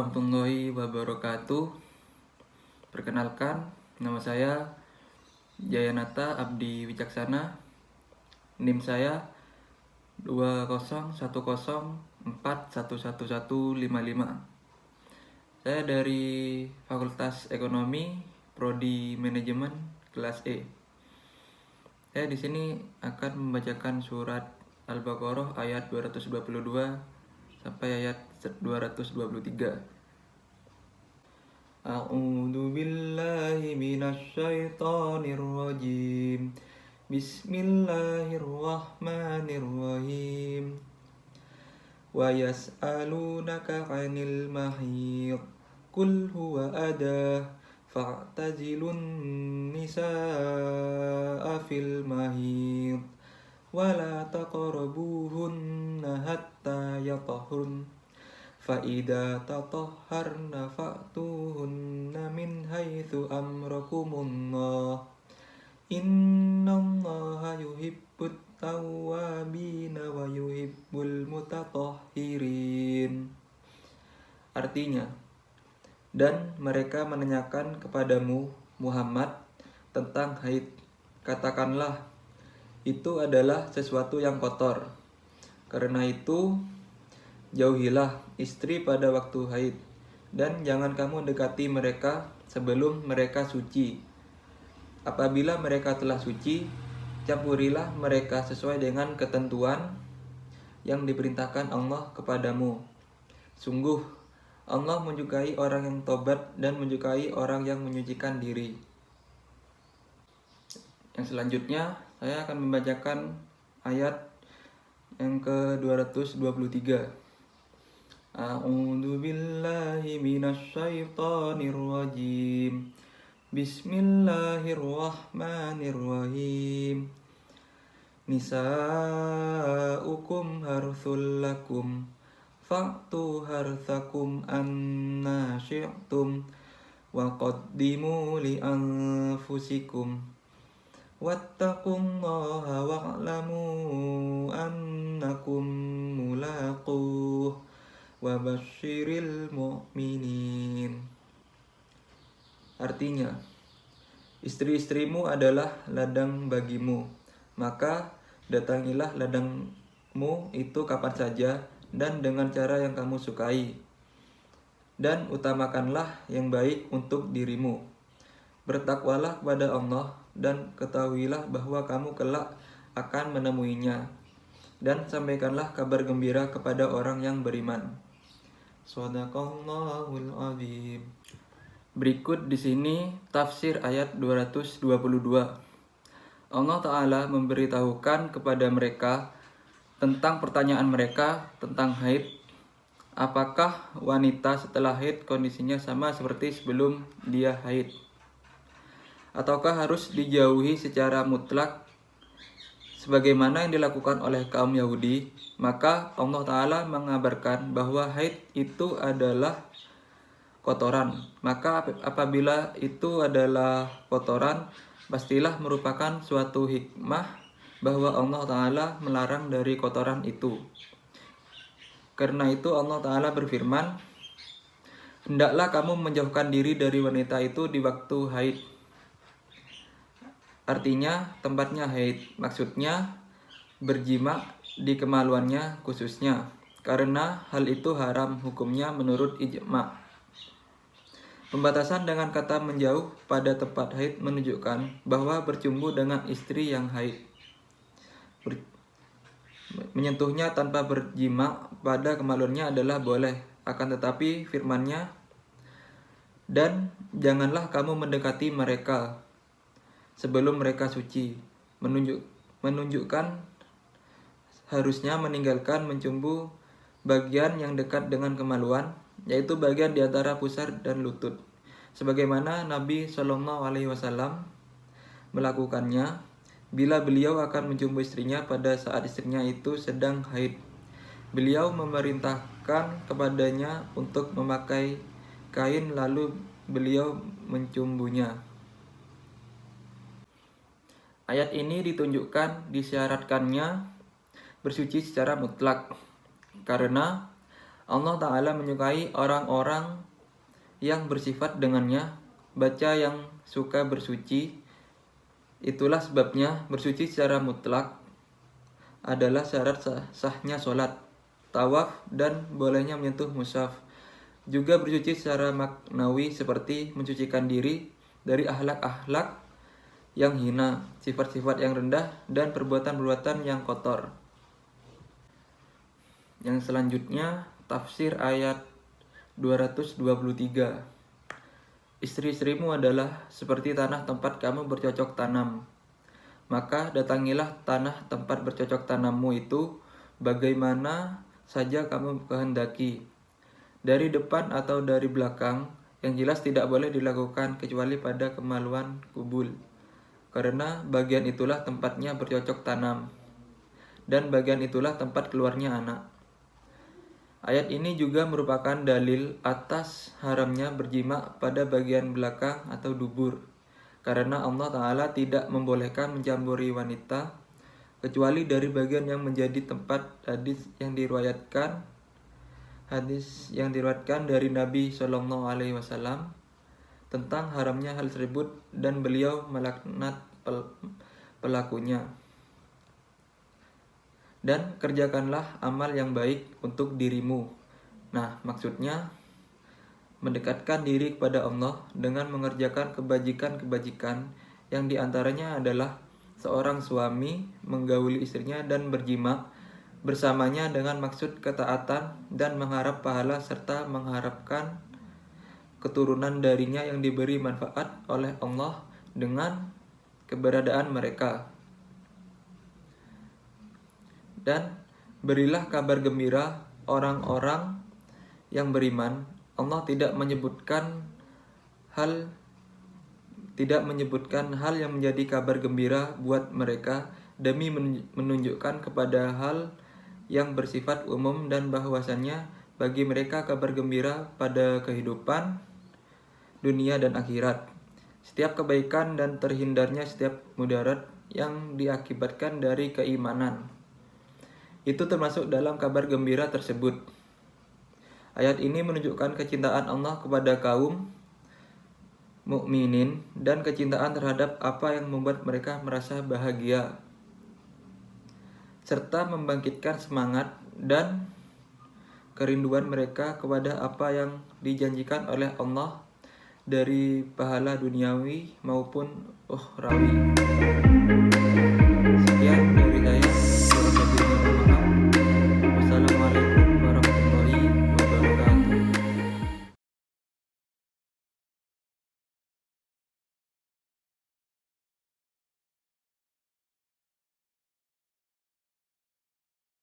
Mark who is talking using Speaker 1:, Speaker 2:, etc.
Speaker 1: warahmatullahi wabarakatuh. Perkenalkan, nama saya Jayanata Abdi Wicaksana. NIM saya 20104111155. Saya dari Fakultas Ekonomi, Prodi Manajemen, kelas E. Saya di sini akan membacakan surat Al-Baqarah ayat 222 sampai ayat 223. A'udzu billahi minasy syaithanir rajim. Bismillahirrahmanirrahim. Wa yas'alunaka 'anil mahid. Qul huwa adha fa'tazilun nisaa fil mahid. Wala taqrabuhunna hatta yatahhurn fa'idha tatahharna fa'tuhunna min haitsu amrakumullah innallaha yuhibbut tawwabina wa yuhibbul mutatahhirin. Artinya, dan mereka menanyakan kepadamu Muhammad tentang haid. Katakanlah, itu adalah sesuatu yang kotor. Karena itu, jauhilah istri pada waktu haid, dan jangan kamu dekati mereka sebelum mereka suci. Apabila mereka telah suci, campurilah mereka sesuai dengan ketentuan yang diperintahkan Allah kepadamu. Sungguh, Allah menyukai orang yang tobat dan menyukai orang yang menyucikan diri. Yang selanjutnya, saya akan membacakan ayat yang ke-223. A'udzu billahi minasy syaithanir rajim. Bismillahirrahmanirrahim. Nisa'ukum harthul lakum fa'tu harthakum anna syi'tum wa qaddimu li anfusikum wattaqullaha wa'lamu annakum mulaquh wa basyiril mu'minin. Artinya, istri-istrimu adalah ladang bagimu, maka datangilah ladangmu itu kapan saja dan dengan cara yang kamu sukai, dan utamakanlah yang baik untuk dirimu. Bertakwalah kepada Allah dan ketahuilah bahwa kamu kelak akan menemuinya, dan sampaikanlah kabar gembira kepada orang yang beriman. Shadaqallahul azim. Berikut di sini tafsir ayat 222. Allah Ta'ala memberitahukan kepada mereka tentang pertanyaan mereka tentang haid. Apakah wanita setelah haid kondisinya sama seperti sebelum dia haid? Ataukah harus dijauhi secara mutlak sebagaimana yang dilakukan oleh kaum Yahudi? Maka Allah Ta'ala mengabarkan bahwa haid itu adalah kotoran. Maka apabila itu adalah kotoran, pastilah merupakan suatu hikmah bahwa Allah Ta'ala melarang dari kotoran itu. Karena itu Allah Ta'ala berfirman, hendaklah kamu menjauhkan diri dari wanita itu di waktu haid. Artinya tempatnya haid, maksudnya berjima di kemaluannya khususnya, karena hal itu haram hukumnya menurut ijma'. Pembatasan dengan kata menjauh pada tempat haid menunjukkan bahwa bercumbu dengan istri yang haid, menyentuhnya tanpa berjima pada kemaluannya adalah boleh. Akan tetapi firman-Nya, dan janganlah kamu mendekati mereka sebelum mereka suci, menunjukkan harusnya meninggalkan mencumbu bagian yang dekat dengan kemaluan, yaitu bagian di antara pusar dan lutut, sebagaimana Nabi SAW melakukannya bila beliau akan mencumbu istrinya pada saat istrinya itu sedang haid. Beliau memerintahkan kepadanya untuk memakai kain, lalu beliau mencumbunya. Ayat ini ditunjukkan disyaratkannya bersuci secara mutlak, karena Allah Ta'ala menyukai orang-orang yang bersifat dengannya, baca yang suka bersuci. Itulah sebabnya bersuci secara mutlak adalah syarat sahnya sholat, tawaf, dan bolehnya menyentuh mushaf. Juga bersuci secara maknawi seperti mencucikan diri dari akhlak-akhlak yang hina, sifat-sifat yang rendah, dan perbuatan-perbuatan yang kotor. Yang selanjutnya, tafsir ayat 223. Istri-istrimu adalah seperti tanah tempat kamu bercocok tanam. Maka datangilah tanah tempat bercocok tanammu itu bagaimana saja kamu kehendaki, dari depan atau dari belakang, yang jelas tidak boleh dilakukan kecuali pada kemaluan kubul, karena bagian itulah tempatnya bercocok tanam, dan bagian itulah tempat keluarnya anak. Ayat ini juga merupakan dalil atas haramnya berjima pada bagian belakang atau dubur, karena Allah Ta'ala tidak membolehkan mencampuri wanita kecuali dari bagian yang menjadi tempat. Hadis yang diriwayatkan dari Nabi SAW tentang haramnya hal tersebut, dan beliau melaknat pelakunya. Dan kerjakanlah amal yang baik untuk dirimu. Nah, maksudnya mendekatkan diri kepada Allah dengan mengerjakan kebajikan-kebajikan, yang diantaranya adalah seorang suami menggauli istrinya dan berjima bersamanya dengan maksud ketaatan dan mengharap pahala, serta mengharapkan keturunan darinya yang diberi manfaat oleh Allah dengan keberadaan mereka. Dan berilah kabar gembira orang-orang yang beriman. Allah tidak menyebutkan hal yang menjadi kabar gembira buat mereka demi menunjukkan kepada hal yang bersifat umum, dan bahwasannya bagi mereka kabar gembira pada kehidupan dunia dan akhirat, setiap kebaikan dan terhindarnya setiap mudarat yang diakibatkan dari keimanan. Itu termasuk dalam kabar gembira tersebut. Ayat ini menunjukkan kecintaan Allah kepada kaum mukminin dan kecintaan terhadap apa yang membuat mereka merasa bahagia, serta membangkitkan semangat dan kerinduan mereka kepada apa yang dijanjikan oleh Allah dari pahala duniawi maupun ukhrawi. Sekian.